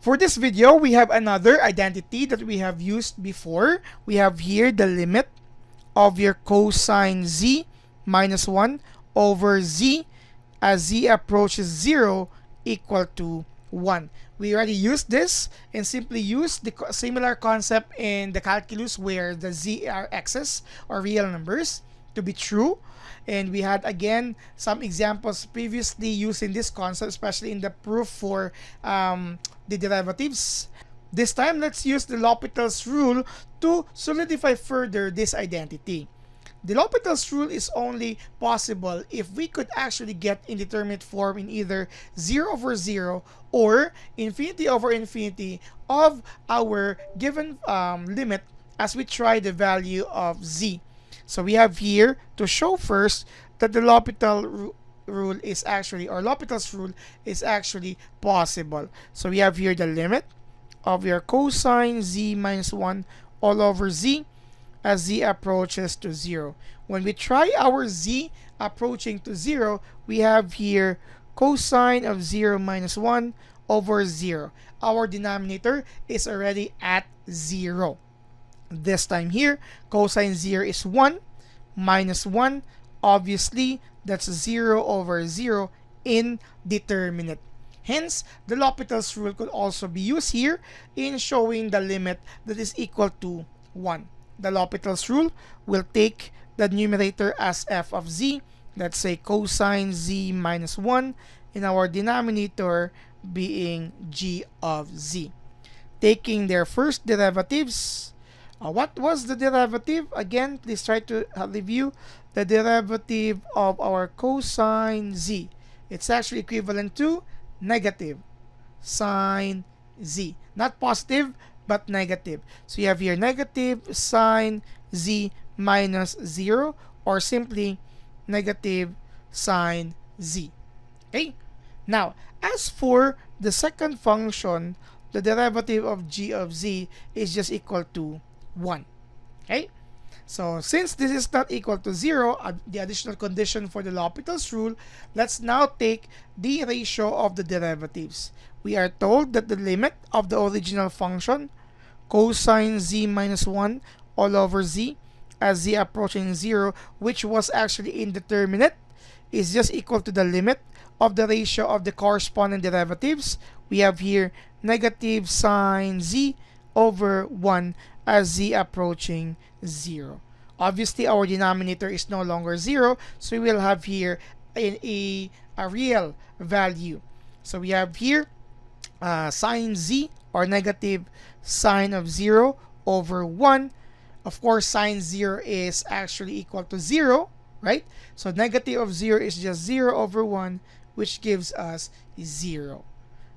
For this video, we have another identity that we have used before. We have here the limit of your cosine z minus 1 over z as z approaches 0 equal to 1. We already used this and simply used the similar concept in the calculus where the z are x's or real numbers to be true. And we had again some examples previously using this concept, especially in the proof for the derivatives. This time, let's use the L'Hopital's rule to solidify further this identity. The L'Hopital's rule is only possible if we could actually get indeterminate form in either 0 over 0 or infinity over infinity of our given limit as we try the value of z. So we have here to show first that the L'Hopital rule is actually, or L'Hopital's rule is actually possible. So we have here the limit of your cosine z minus 1 all over z as z approaches to 0. When we try our z approaching to 0, we have here cosine of 0 minus 1 over 0. Our denominator is already at 0. This time here, cosine 0 is 1 minus 1. Obviously, that's 0 over 0 indeterminate. Hence, the L'Hopital's rule could also be used here in showing the limit that is equal to 1. The L'Hopital's rule will take the numerator as f of z, let's say cosine z minus 1, and our denominator being g of z. Taking their first derivatives, what was the derivative? Again, please try to review the derivative of our cosine z. It's actually equivalent to negative sine z. Not positive, but negative. So you have here negative sine z minus 0, or simply negative sine z. Okay? Now, as for the second function, the derivative of g of z is just equal to 1. Okay? So since this is not equal to 0, the additional condition for the L'Hopital's rule, let's now take the ratio of the derivatives. We are told that the limit of the original function, cosine z minus 1 all over z as z approaching 0, which was actually indeterminate, is just equal to the limit of the ratio of the corresponding derivatives. We have here negative sine z over 1 as z approaching 0. Obviously, our denominator is no longer 0, so we will have here a real value. So we have here sine z, or negative sine of 0 over 1. Of course, sine 0 is actually equal to 0, right? So negative of 0 is just 0 over 1, which gives us 0.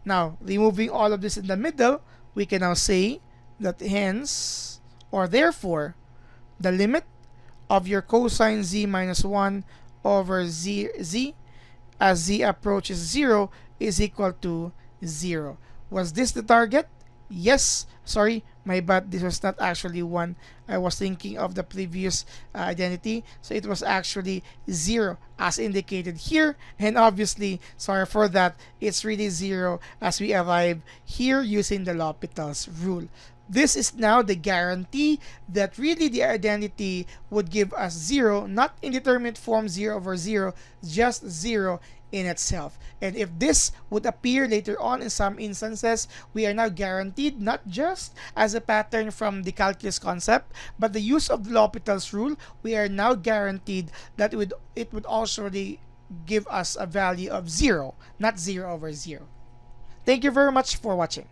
Now, removing all of this in the middle, we can now say that hence, or therefore, the limit of your cosine z minus 1 over z as z approaches 0 is equal to 0. Was this the target? Yes. Sorry, my bad. This was not actually 1. I was thinking of the previous identity. So it was actually 0 as indicated here. And obviously, sorry for that, it's really 0 as we arrive here using the L'Hopital's rule. This is now the guarantee that really the identity would give us 0, not indeterminate form 0 over 0, just 0 in itself. And if this would appear later on in some instances, we are now guaranteed not just as a pattern from the calculus concept, but the use of the L'Hopital's rule, we are now guaranteed that it would also give us a value of 0, not 0 over 0. Thank you very much for watching.